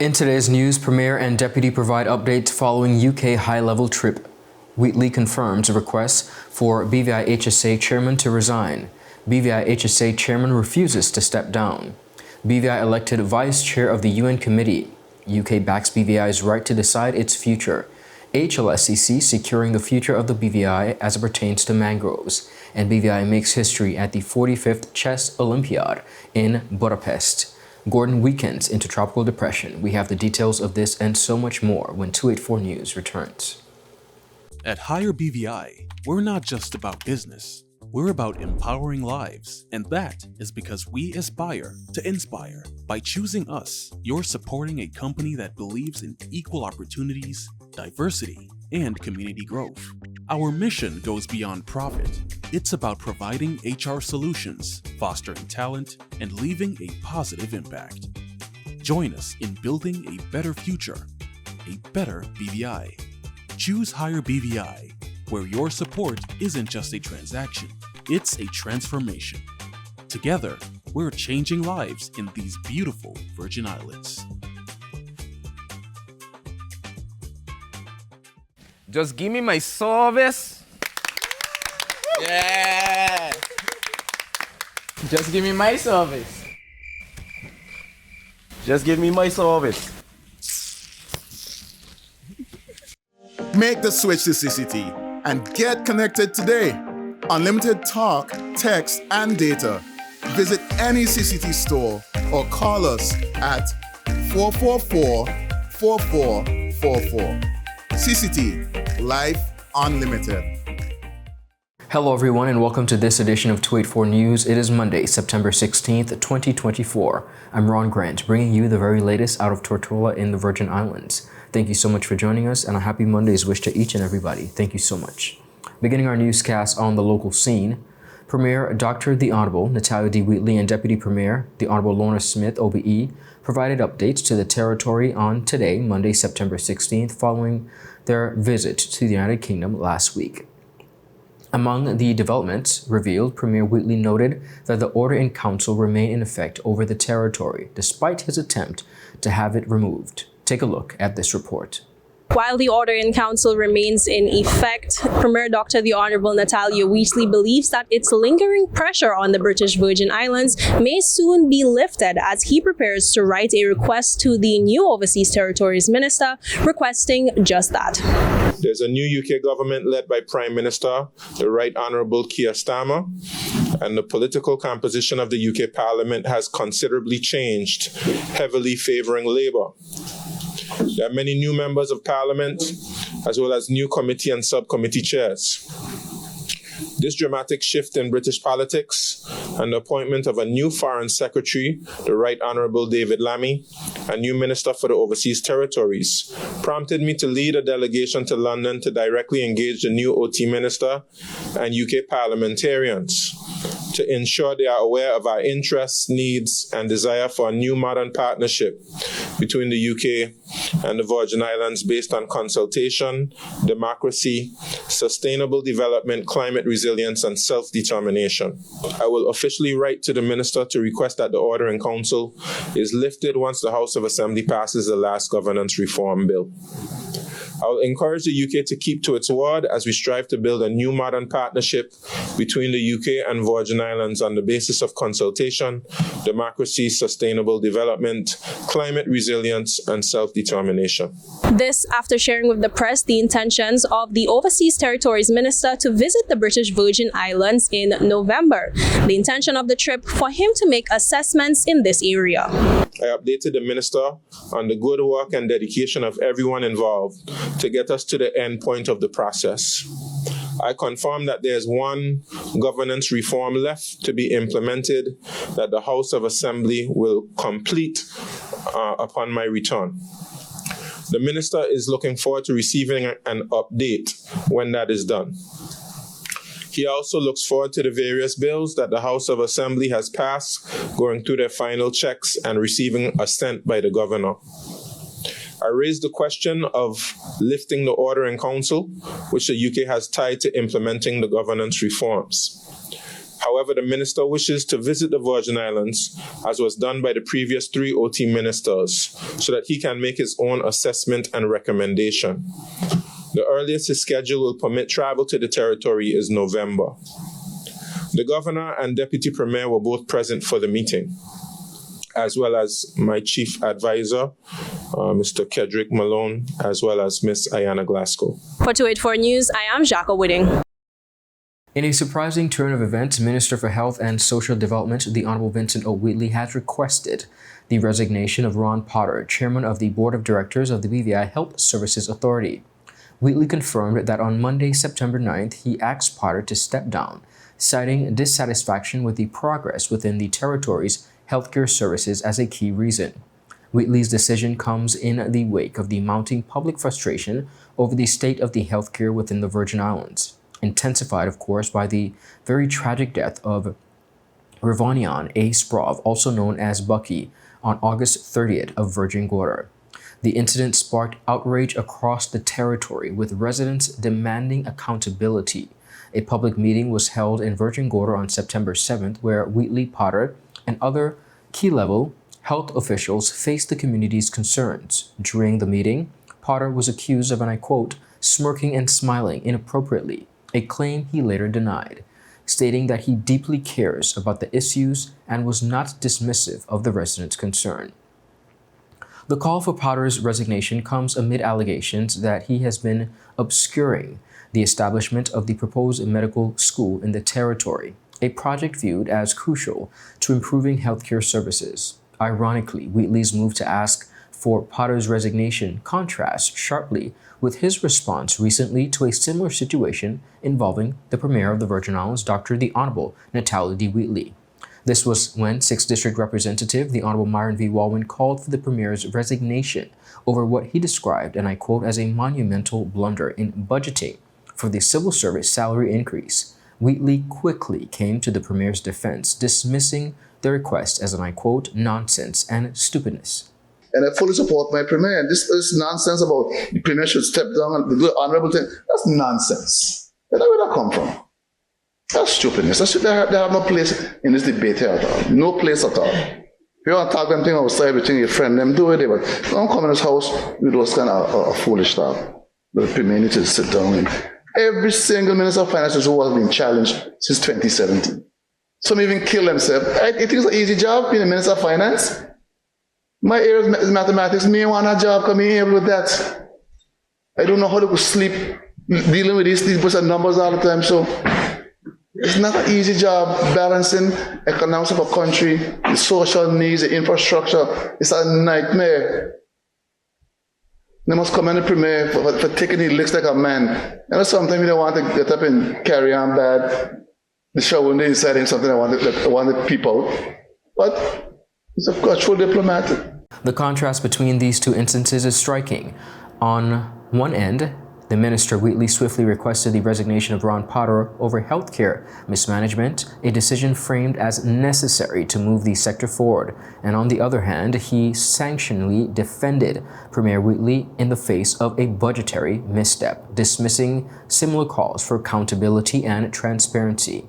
In today's news, Premier and Deputy provide updates following UK high-level trip. Wheatley confirms a request for BVIHSA chairman to resign. BVIHSA chairman refuses to step down. BVI elected vice chair of the UN committee. UK backs BVI's right to decide its future. HLSCC securing the future of the BVI as it pertains to mangroves. And BVI makes history at the 45th Chess OLYMPIAD in Budapest. Gordon weakens into tropical depression. We have the details of this and so much more when 284 News returns. At Higher BVI, we're not just about business. We're about empowering lives, and that is because we aspire to inspire. By choosing us, you're supporting a company that believes in equal opportunities, diversity, and community growth. Our mission goes beyond profit. It's about providing HR solutions, fostering talent, and leaving a positive impact. Join us in building a better future, a better BVI. Choose Higher BVI, where your support isn't just a transaction, it's a transformation. Together, we're changing lives in these beautiful Virgin Islands. Just give me my service. Yeah. Just give me my service. Just give me my service. Make the switch to CCT and get connected today. Unlimited talk, text, and data. Visit any CCT store or call us at 444-4444. CCT, Life Unlimited. Hello everyone and welcome to this edition of 284 News. It is Monday, September 16th, 2024. I'm Ron Grant, bringing you the very latest out of Tortola in the Virgin Islands. Thank you so much for joining us and a happy Monday's wish to each and everybody. Thank you so much. Beginning our newscast on the local scene, Premier Dr. The Honorable Natalia D. Wheatley and Deputy Premier The Honorable Lorna Smith, OBE, provided updates to the territory on today, Monday, September 16th, following their visit to the United Kingdom last week. Among the developments revealed, Premier Wheatley noted that the order in council remained in effect over the territory, despite his attempt to have it removed. Take a look at this report. While the order in council remains in effect, Premier Dr. The Honorable Natalia Wheatley believes that its lingering pressure on the British Virgin Islands may soon be lifted as he prepares to write a request to the new Overseas Territories Minister requesting just that. There's a new UK government led by Prime Minister, the Right Honourable Keir Starmer, and the political composition of the UK Parliament has considerably changed, heavily favouring Labour. There are many new members of Parliament, as well as new committee and subcommittee chairs. This dramatic shift in British politics and the appointment of a new Foreign Secretary, the Right Honourable David Lammy, a new Minister for the Overseas Territories, prompted me to lead a delegation to London to directly engage the new OT Minister and UK parliamentarians to ensure they are aware of our interests, needs, and desire for a new modern partnership between the UK and the Virgin Islands based on consultation, democracy, sustainable development, climate resilience, and self-determination. I will officially write to the Minister to request that the order in council is lifted once the House of Assembly passes the last governance reform bill. I will encourage the UK to keep to its word as we strive to build a new modern partnership between the UK and Virgin Islands on the basis of consultation, democracy, sustainable development, climate resilience, and self-determination. This after sharing with the press the intentions of the Overseas Territories Minister to visit the British Virgin Islands in November. The intention of the trip for him to make assessments in this area. I updated the Minister on the good work and dedication of everyone involved to get us to the end point of the process. I confirm that there's one governance reform left to be implemented that the House of Assembly will complete upon my return. The Minister is looking forward to receiving an update when that is done. He also looks forward to the various bills that the House of Assembly has passed, going through their final checks and receiving assent by the Governor. I raised the question of lifting the order in council, which the UK has tied to implementing the governance reforms. However, the minister wishes to visit the Virgin Islands, as was done by the previous 3 OT ministers, so that he can make his own assessment and recommendation. The earliest his schedule will permit travel to the territory is November. The governor and deputy premier were both present for the meeting, as well as my chief advisor, Mr. Kedrick Malone, as well as Miss Ayana Glasgow. For 284 News, I am Jaco Whitting. In a surprising turn of events, Minister for Health and Social Development, the Honorable Vincent O. Wheatley, has requested the resignation of Ron Potter, chairman of the Board of Directors of the BVI Health Services Authority. Wheatley confirmed that on Monday, September 9th, he asked Potter to step down, citing dissatisfaction with the progress within the territory's healthcare services as a key reason. Wheatley's decision comes in the wake of the mounting public frustration over the state of the healthcare within the Virgin Islands, intensified, of course, by the very tragic death of Ravonian A. Sprov, also known as Bucky, on August 30th of Virgin Gorda. The incident sparked outrage across the territory, with residents demanding accountability. A public meeting was held in Virgin Gorda on September 7th, where Wheatley, Potter, and other key-level health officials faced the community's concerns. During the meeting, Potter was accused of, and I quote, smirking and smiling inappropriately, a claim he later denied, stating that he deeply cares about the issues and was not dismissive of the residents' concern. The call for Potter's resignation comes amid allegations that he has been obscuring the establishment of the proposed medical school in the territory, a project viewed as crucial to improving healthcare services. Ironically, Wheatley's move to ask for Potter's resignation contrasts sharply with his response recently to a similar situation involving the Premier of the Virgin Islands, Dr. the Honorable Natalia D. Wheatley. This was when 6th District Representative, the Honorable Myron V. Walwyn, called for the Premier's resignation over what he described, and I quote, as a monumental blunder in budgeting for the civil service salary increase. Wheatley quickly came to the Premier's defense, dismissing the request as, and I quote, nonsense and stupidness. And I fully support my Premier. And this nonsense about the Premier should step down and do the honorable thing, that's nonsense. Where did that come from? That's stupidness. They have no place in this debate here at all. No place at all. If you want to talk them thing outside between your friend, them do it, but don't come in this house with those kind of foolish talk. The Premier needs to sit down. And every single Minister of Finance who has been challenged since 2017. Some even kill themselves. I think it's an easy job being a Minister of Finance. My area is mathematics. Me want a job coming here with that. I don't know how to go sleep dealing with these books and numbers all the time. So it's not an easy job balancing economics of a country, the social needs, the infrastructure. It's a nightmare. They must commend the Premier for taking the licks like a man. And sometimes you don't want to get up and carry on bad. The show when they deciding something I want to peep out. But he's a true diplomat. The contrast between these two instances is striking. On one end, the Minister Wheatley swiftly requested the resignation of Ron Potter over healthcare mismanagement, a decision framed as necessary to move the sector forward. And on the other hand, he sanctionally defended Premier Wheatley in the face of a budgetary misstep, dismissing similar calls for accountability and transparency.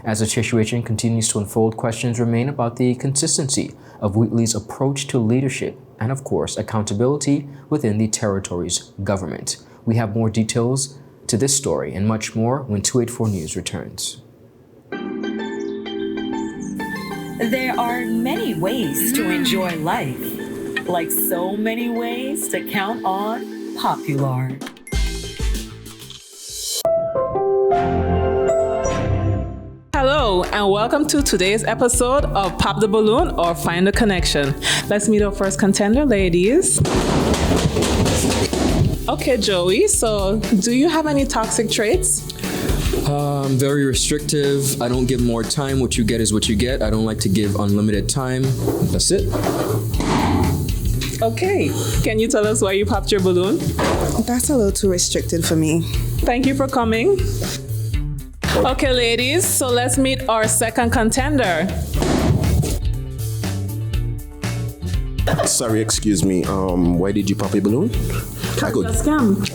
As the situation continues to unfold, questions remain about the consistency of Wheatley's approach to leadership and, of course, accountability within the territory's government. We have more details to this story and much more when 284 News returns. There are many ways to enjoy life, like so many ways to count on Popular. Hello and welcome to today's episode of Pop the Balloon or Find the Connection. Let's meet our first contender, ladies. Okay, Joey, so do you have any toxic traits? I'm very restrictive. I don't give more time. What you get is what you get. I don't like to give unlimited time. That's it. Okay, can you tell us why you popped your balloon? That's a little too restricted for me. Thank you for coming. Okay, ladies, so let's meet our second contender. Sorry, excuse me. Why did you pop a balloon? I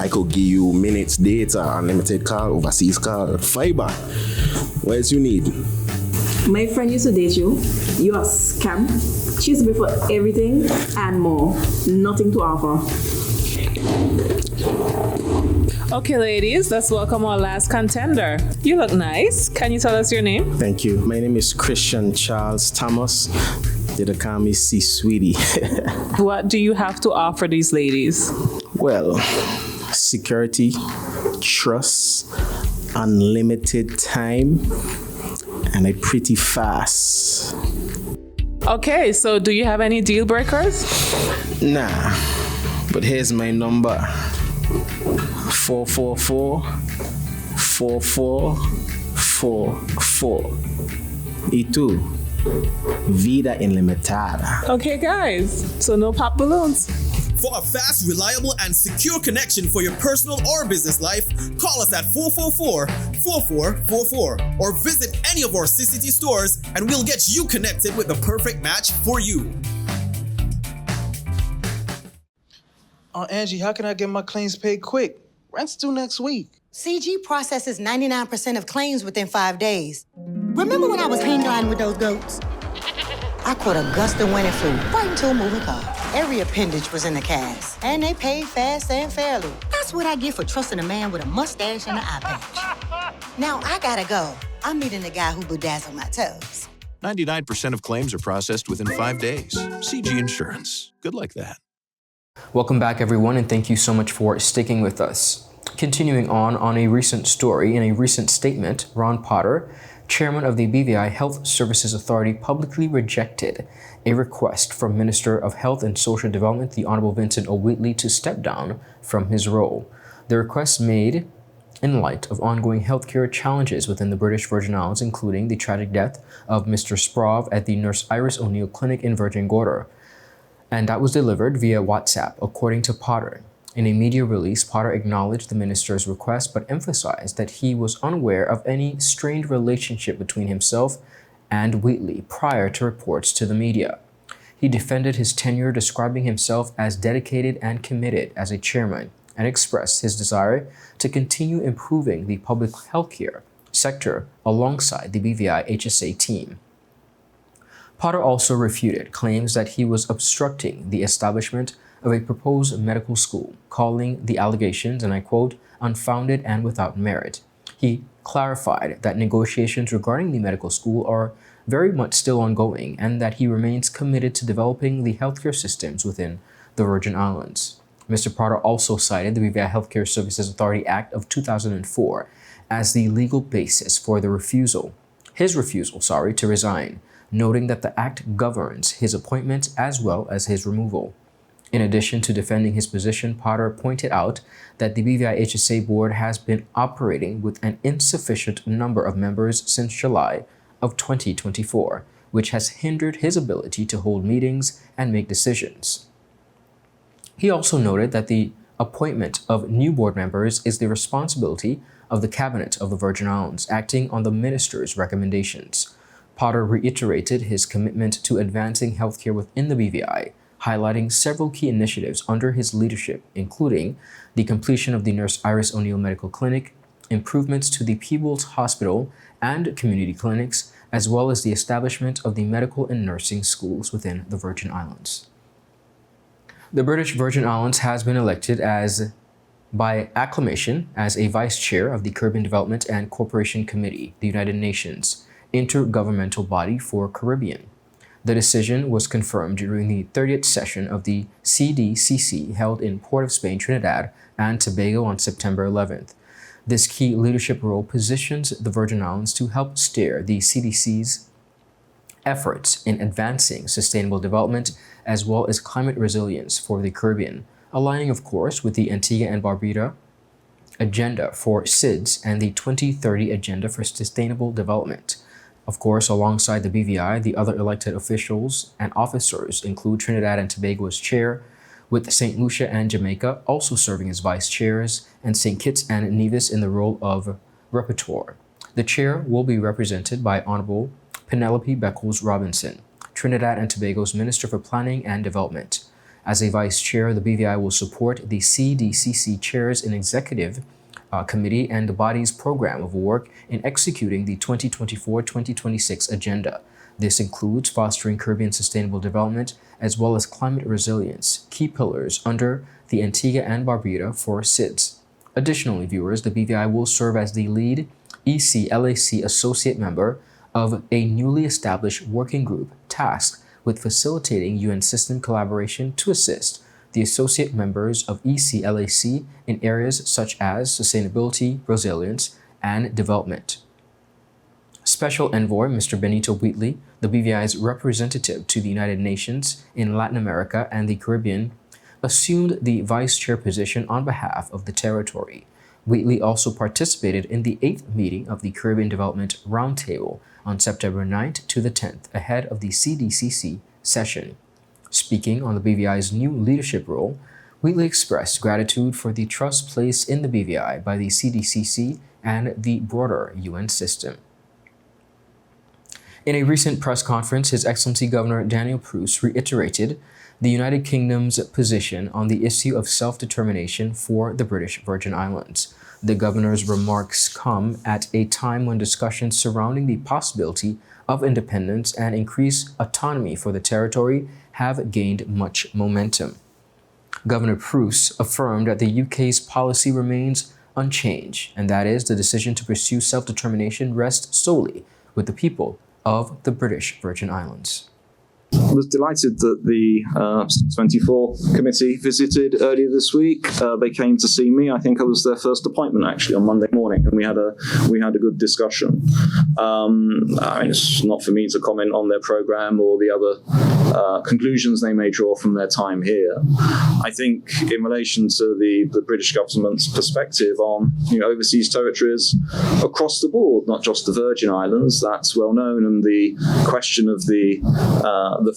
could give you minutes, data, unlimited call, overseas call, fiber. What else you need? My friend used to date you. You're a scam. She used to be for everything and more. Nothing to offer. Okay, ladies, let's welcome our last contender. You look nice. Can you tell us your name? Thank you. My name is Christian Charles Thomas. They call me C Sweetie. What do you have to offer these ladies? Well, security, trust, unlimited time, and a pretty fast. Okay, so do you have any deal breakers? Nah, but here's my number. 444-4444. Y tú, vida ilimitada. Okay, guys, so no pop balloons. For a fast, reliable, and secure connection for your personal or business life, call us at 444-4444 or visit any of our CCT stores and we'll get you connected with the perfect match for you. Angie, how can I get my claims paid quick? Rent's due next week. CG processes 99% of claims within 5 days. Remember when I was hang gliding with those goats? I caught a gust of wind and flew right into a moving car. Every appendage was in the cast, and they paid fast and fairly. That's what I get for trusting a man with a mustache and an eye patch. Now I gotta go. I'm meeting the guy who bedazzled my toes. 99% of claims are processed within 5 days. CG Insurance. Good like that. Welcome back, everyone, and thank you so much for sticking with us. Continuing on a recent story, in a recent statement, Ron Potter, chairman of the BVI Health Services Authority, publicly rejected a request from Minister of Health and Social Development, the Honorable Vincent O. Wheatley, to step down from his role. The request made in light of ongoing healthcare challenges within the British Virgin Islands, including the tragic death of Mr. Sprov at the Nurse Iris O'Neill Clinic in Virgin Gorda. And that was delivered via WhatsApp, according to Potter. In a media release, Potter acknowledged the minister's request, but emphasized that he was unaware of any strained relationship between himself and Wheatley prior to reports to the media. He defended his tenure, describing himself as dedicated and committed as a chairman, and expressed his desire to continue improving the public healthcare sector alongside the BVIHSA team. Potter also refuted claims that he was obstructing the establishment of a proposed medical school, calling the allegations, and I quote, unfounded and without merit. He clarified that negotiations regarding the medical school are very much still ongoing and that he remains committed to developing the healthcare systems within the Virgin Islands. Mr. Potter also cited the BVI Healthcare Services Authority Act of 2004 as the legal basis for his refusal to resign, noting that the act governs his appointment as well as his removal. In addition to defending his position, Potter pointed out that the BVIHSA board has been operating with an insufficient number of members since July of 2024, which has hindered his ability to hold meetings and make decisions. He also noted that the appointment of new board members is the responsibility of the Cabinet of the Virgin Islands, acting on the minister's recommendations. Potter reiterated his commitment to advancing healthcare within the BVI, highlighting several key initiatives under his leadership, including the completion of the Nurse Iris O'Neill Medical Clinic, improvements to the Peebles Hospital and community clinics, as well as the establishment of the medical and nursing schools within the Virgin Islands. The British Virgin Islands has been elected by acclamation as a vice chair of the Caribbean Development and Cooperation Committee, the United Nations intergovernmental body for Caribbean. The decision was confirmed during the 30th session of the CDCC held in Port of Spain, Trinidad and Tobago on September 11th. This key leadership role positions the Virgin Islands to help steer the CDC's efforts in advancing sustainable development as well as climate resilience for the Caribbean, aligning, of course, with the Antigua and Barbuda Agenda for SIDS and the 2030 Agenda for Sustainable Development. Of course, alongside the BVI, the other elected officials and officers include Trinidad and Tobago as chair, with St. Lucia and Jamaica also serving as vice chairs, and St. Kitts and Nevis in the role of rapporteur. The chair will be represented by Honorable Penelope Beckles-Robinson, Trinidad and Tobago's Minister for Planning and Development. As a vice chair, the BVI will support the CDCC chairs in executive Committee and the body's program of work in executing the 2024-2026 agenda. This includes fostering Caribbean sustainable development as well as climate resilience, key pillars under the Antigua and Barbuda for SIDS. Additionally, viewers, the BVI will serve as the lead ECLAC associate member of a newly established working group tasked with facilitating UN system collaboration to assist the associate members of ECLAC in areas such as sustainability, resilience, and development. Special Envoy Mr. Benito Wheatley, the BVI's representative to the United Nations in Latin America and the Caribbean, assumed the vice chair position on behalf of the territory. Wheatley also participated in the 8th meeting of the Caribbean Development Roundtable on September 9th to the 10th, ahead of the CDCC session. Speaking on the BVI's new leadership role, Wheatley expressed gratitude for the trust placed in the BVI by the CDCC and the broader UN system. In a recent press conference, His Excellency Governor Daniel Pruce reiterated the United Kingdom's position on the issue of self-determination for the British Virgin Islands. The governor's remarks come at a time when discussions surrounding the possibility of independence and increased autonomy for the territory have gained much momentum. Governor Pruce affirmed that the UK's policy remains unchanged, and that is the decision to pursue self-determination rests solely with the people of the British Virgin Islands. I was delighted that the C24 committee visited earlier this week. They came to see me. I think I was their first appointment actually on Monday morning, and we had a good discussion. I mean, it's not for me to comment on their program or the other conclusions they may draw from their time here. I think in relation to the British government's perspective on overseas territories across the board, not just the Virgin Islands, that's well known, and the question of the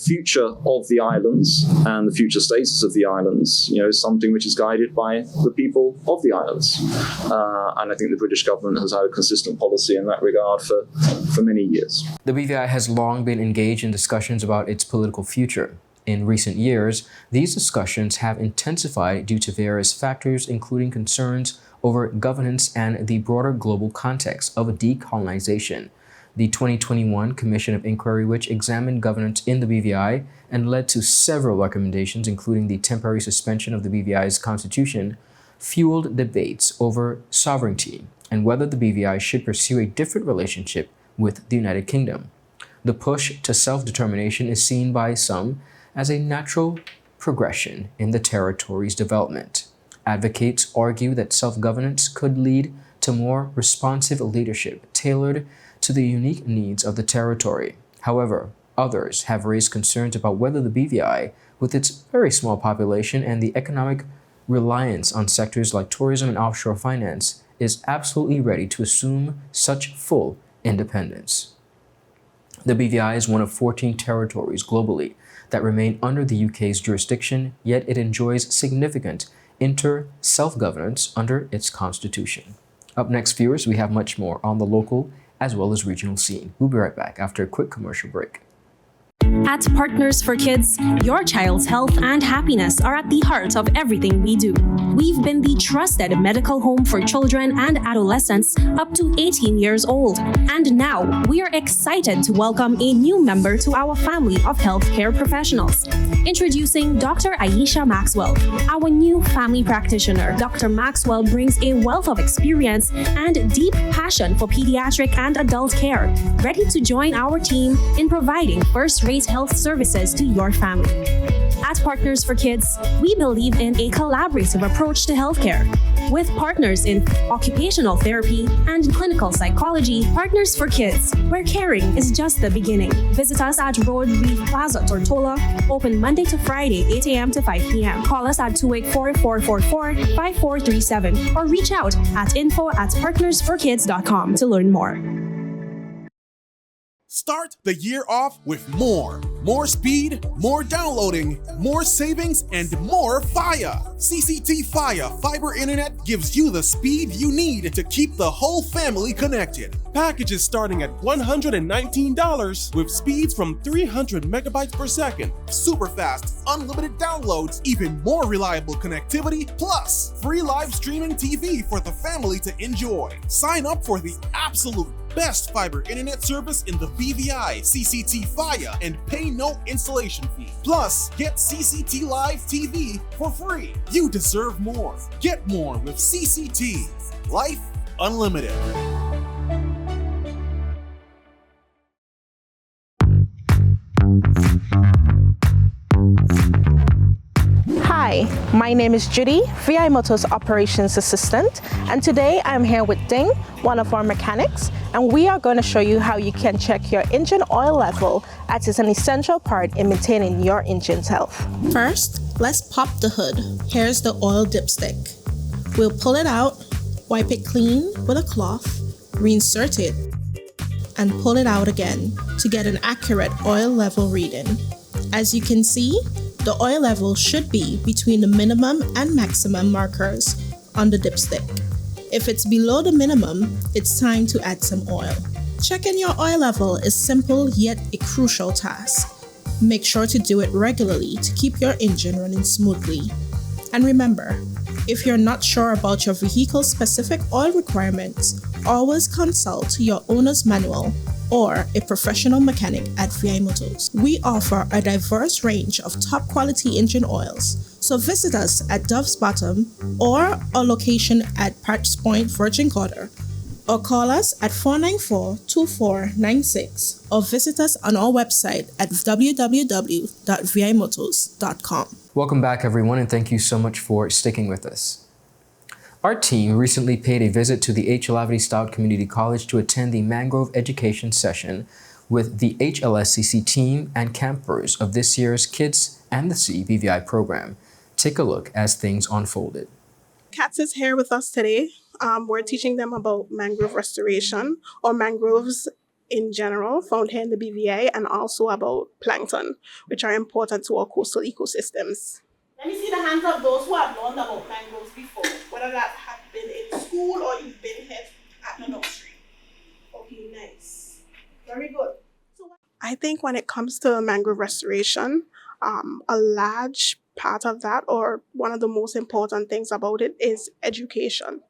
future of the islands and the future status of the islands, is something which is guided by the people of the islands. And I think the British government has had a consistent policy in that regard for many years. The BVI has long been engaged in discussions about its political future. In recent years, these discussions have intensified due to various factors, including concerns over governance and the broader global context of decolonization. The 2021 Commission of Inquiry, which examined governance in the BVI and led to several recommendations, including the temporary suspension of the BVI's constitution, fueled debates over sovereignty and whether the BVI should pursue a different relationship with the United Kingdom. The push to self-determination is seen by some as a natural progression in the territory's development. Advocates argue that self-governance could lead to more responsive leadership tailored to the unique needs of the territory. However, others have raised concerns about whether the BVI, with its very small population and the economic reliance on sectors like tourism and offshore finance, is absolutely ready to assume such full independence. The BVI is one of 14 territories globally that remain under the UK's jurisdiction, yet it enjoys significant self-governance under its constitution. Up next, viewers, we have much more on the local as well as regional scene. We'll be right back after a quick commercial break. At Partners for Kids, your child's health and happiness are at the heart of everything we do. We've been the trusted medical home for children and adolescents up to 18 years old. And now, we are excited to welcome a new member to our family of healthcare professionals. Introducing Dr. Aisha Maxwell, our new family practitioner. Dr. Maxwell brings a wealth of experience and deep passion for pediatric and adult care, ready to join our team in providing first-rate health services to your family. At Partners for Kids, we believe in a collaborative approach to healthcare. With partners in occupational therapy and clinical psychology, Partners for Kids, where caring is just the beginning. Visit us at Road Reef Plaza, Tortola, open Monday to Friday, 8 a.m. to 5 p.m. Call us at 284-444-5437 or reach out at info@partnersforkids.com to learn more. Start the year off with more. More speed, more downloading, more savings, and more fire. CCT Fire Fiber Internet gives you the speed you need to keep the whole family connected. Packages starting at $119 with speeds from 300 megabytes per second, super fast, unlimited downloads, even more reliable connectivity, plus free live streaming TV for the family to enjoy. Sign up for the absolute best fiber internet service in the BVI CCT Fire and pay no installation fee. Plus, get CCT Live TV for free. You deserve more. Get more with CCT. Life Unlimited. Hi, my name is Judy, VI Motors Operations Assistant, and today I'm here with Ding, one of our mechanics, and we are going to show you how you can check your engine oil level, as it's an essential part in maintaining your engine's health. First, let's pop the hood. Here's the oil dipstick. We'll pull it out, wipe it clean with a cloth, reinsert it, and pull it out again to get an accurate oil level reading. As you can see, the oil level should be between the minimum and maximum markers on the dipstick. If it's below the minimum, it's time to add some oil. Checking your oil level is simple yet a crucial task. Make sure to do it regularly to keep your engine running smoothly. And remember, if you're not sure about your vehicle's specific oil requirements, always consult your owner's manual or a professional mechanic at VI Motors. We offer a diverse range of top quality engine oils, so visit us at Dove's Bottom or our location at Patch Point, Virgin Quarter, or call us at 494-2496 or visit us on our website at www.vimotors.com. Welcome back, everyone, and thank you so much for sticking with us. Our team recently paid a visit to the HLSCC Stout Community College to attend the Mangrove Education session with the HLSCC team and campers of this year's Kids and the Sea BVI program. Take a look as things unfolded. Katz is here with us today. We're teaching them about mangrove restoration or mangroves in general found here in the BVI, and also about plankton, which are important to our coastal ecosystems. Let me see the hands of those who have learned about mangroves before, whether that had been in school or you've been here at the nursery. Okay, nice. Very good. I think when it comes to mangrove restoration, a large part of that, or one of the most important things about it, is education.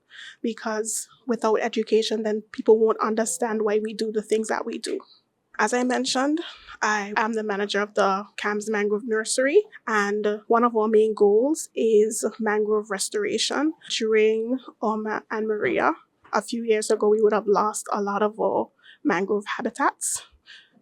Because without education, then people won't understand why we do the things that we do. As I mentioned, I am the manager of the CAMS Mangrove Nursery, and one of our main goals is mangrove restoration. During Irma and Maria, a few years ago, we would have lost a lot of our mangrove habitats.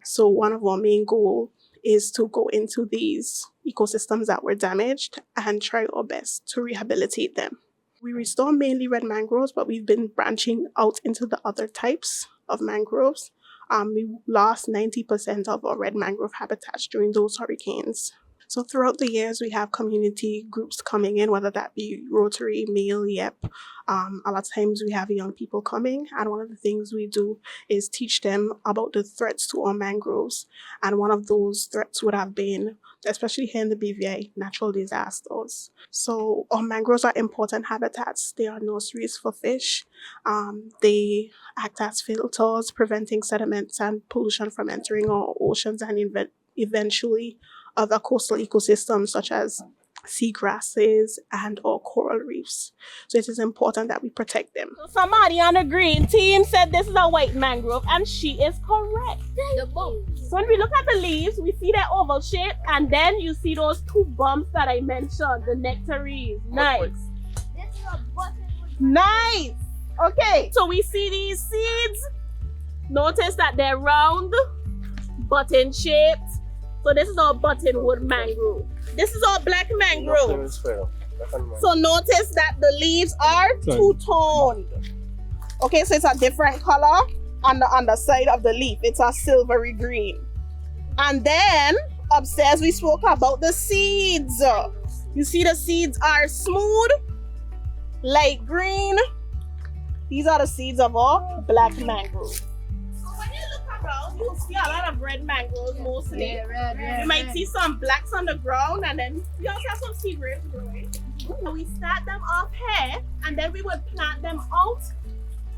So one of our main goals is to go into these ecosystems that were damaged and try our best to rehabilitate them. We restore mainly red mangroves, but we've been branching out into the other types of mangroves. We lost 90% of our red mangrove habitats during those hurricanes. So throughout the years, we have community groups coming in, whether that be Rotary, Mail, YEP. A lot of times we have young people coming, and one of the things we do is teach them about the threats to our mangroves. And one of those threats would have been, especially here in the BVI, natural disasters. So our mangroves are important habitats. They are nurseries for fish. They act as filters, preventing sediments and pollution from entering our oceans and eventually other coastal ecosystems such as seagrasses and or coral reefs. So it is important that we protect them. So somebody on the green team said this is a white mangrove, and she is correct. So when we look at the leaves, we see their oval shape, and then you see those two bumps that I mentioned, the nectaries. Nice. Nice. Okay, so we see these seeds. Notice that they're round, button shaped. So this is our buttonwood mangrove. This is our black mangrove. So notice that the leaves are two-toned. Okay, so it's a different color on the underside of the leaf. It's a silvery green. And then upstairs we spoke about the seeds. You see the seeds are smooth, light green. These are the seeds of our black mangrove. So when you look at around, you'll see a lot of red mangroves mostly. You might see some blacks on the ground, and then we also have some sea grapes growing. So we start them off here, and then we would plant them out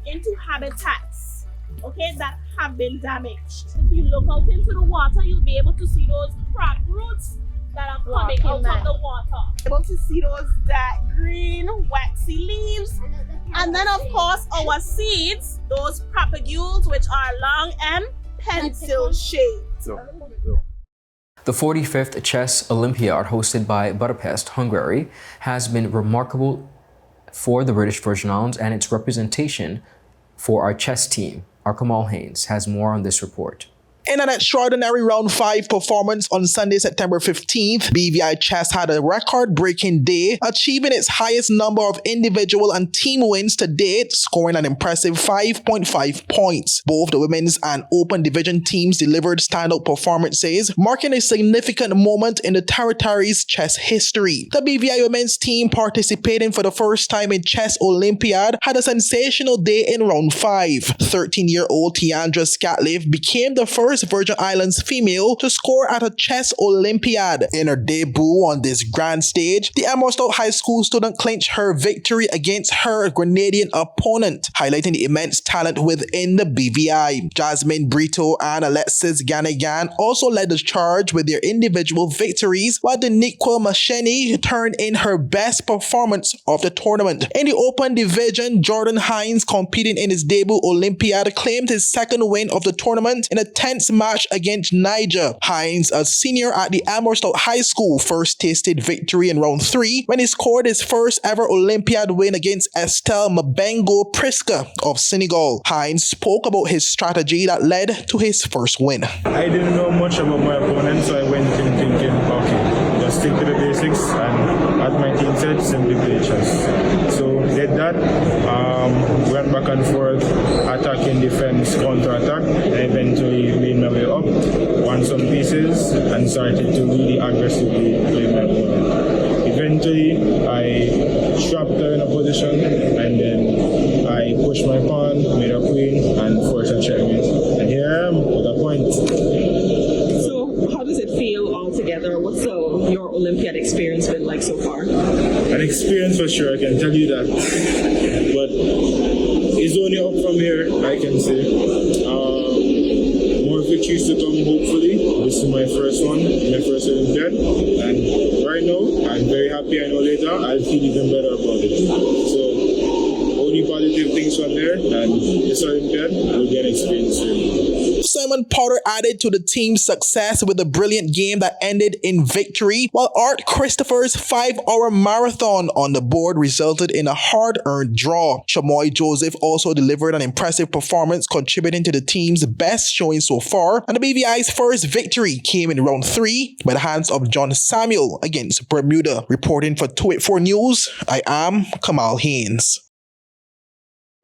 into habitats, okay, that have been damaged. If you look out into the water, you'll be able to see those crop roots that are coming out of the water. Able to see those dark green, waxy leaves. And then of course our seeds, those propagules, which are long and pencil shaped. The 45th Chess Olympiad, hosted by Budapest, Hungary, has been remarkable for the British Virgin Islands and its representation for our chess team. Our Kamal Haynes has more on this report. In an extraordinary round 5 performance on Sunday, September 15th, BVI Chess had a record-breaking day, achieving its highest number of individual and team wins to date, scoring an impressive 5.5 points. Both the women's and open division teams delivered standout performances, marking a significant moment in the territory's chess history. The BVI women's team, participating for the first time in Chess Olympiad, had a sensational day in round 5. 13-year-old Tiandra Skatlev became the first Virgin Islands female to score at a Chess Olympiad. In her debut on this grand stage, the Emerald High School student clinched her victory against her Grenadian opponent, highlighting the immense talent within the BVI. Jasmine Brito and Alexis Ganigan also led the charge with their individual victories, while Daniqua Masheni turned in her best performance of the tournament. In the open division, Jordan Hines, competing in his debut Olympiad, claimed his second win of the tournament in a tense match against Niger. Hines, a senior at the Amherst High School, first tasted victory in round 3 when he scored his first ever Olympiad win against Estelle Mabengo Priska of Senegal. Hines spoke about his strategy that led to his first win. I didn't know much about my opponent, so I went in thinking, okay, just stick to the basics, and as my team said, simply play chess. So did that, went back and forth, attacking, defense, counter-attack, and eventually made my way up, won some pieces, and started to really aggressively play my opponent. Eventually, I trapped her in a position, and then I pushed my pawn, made a queen, and forced a checkmate. And here I am with a point. So, how does it feel altogether? What's your Olympiad experience been like so far? An experience for sure, I can tell you that. But it's only up from here, I can say. More victories to come, hopefully. This is my first one, my first Olympiad. And right now, I'm very happy. I know later I'll feel even better about it. So, only positive things from there, and this Olympiad will be an experience for me. Simon Potter added to the team's success with a brilliant game that ended in victory, while Art Christopher's 5-hour marathon on the board resulted in a hard-earned draw. Chamoy Joseph also delivered an impressive performance, contributing to the team's best showing so far, and the BVI's first victory came in round 3 by the hands of John Samuel against Bermuda. Reporting for 284 News, I am Kamal Haynes.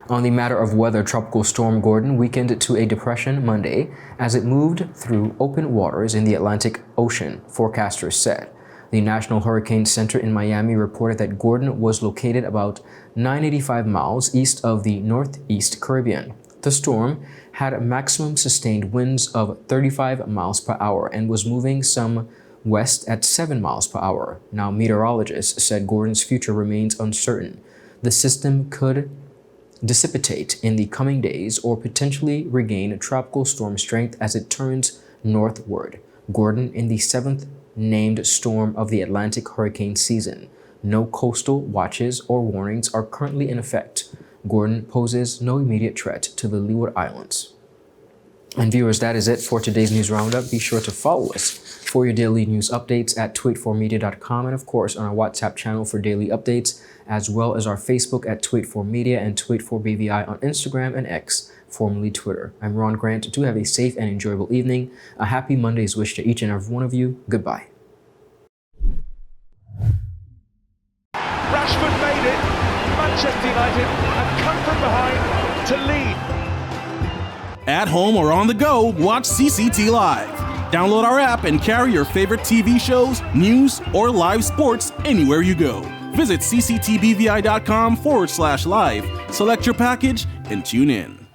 On the matter of weather, Tropical Storm Gordon weakened to a depression Monday as it moved through open waters in the Atlantic Ocean, forecasters said. The National Hurricane Center in Miami reported that Gordon was located about 985 miles east of the Northeast Caribbean. The storm had maximum sustained winds of 35 miles per hour and was moving some west at 7 miles per hour. Now, meteorologists said Gordon's future remains uncertain. The system could dissipate in the coming days or potentially regain tropical storm strength as it turns northward. Gordon in the 7th named storm of the Atlantic hurricane season. No coastal watches or warnings are currently in effect. Gordon poses no immediate threat to the Leeward Islands. And viewers, that is it for today's news roundup. Be sure to follow us for your daily news updates at 284media.com and of course on our WhatsApp channel for daily updates, as well as our Facebook at 284media and 284BVI on Instagram and X, formerly Twitter. I'm Ron Grant. Do have a safe and enjoyable evening. A happy Monday's wish to each and every one of you. Goodbye. Rashford made it. Manchester United have come from behind to lead. At home or on the go, watch CCT Live. Download our app and carry your favorite TV shows, news, or live sports anywhere you go. Visit cctbvi.com/live, select your package, and tune in.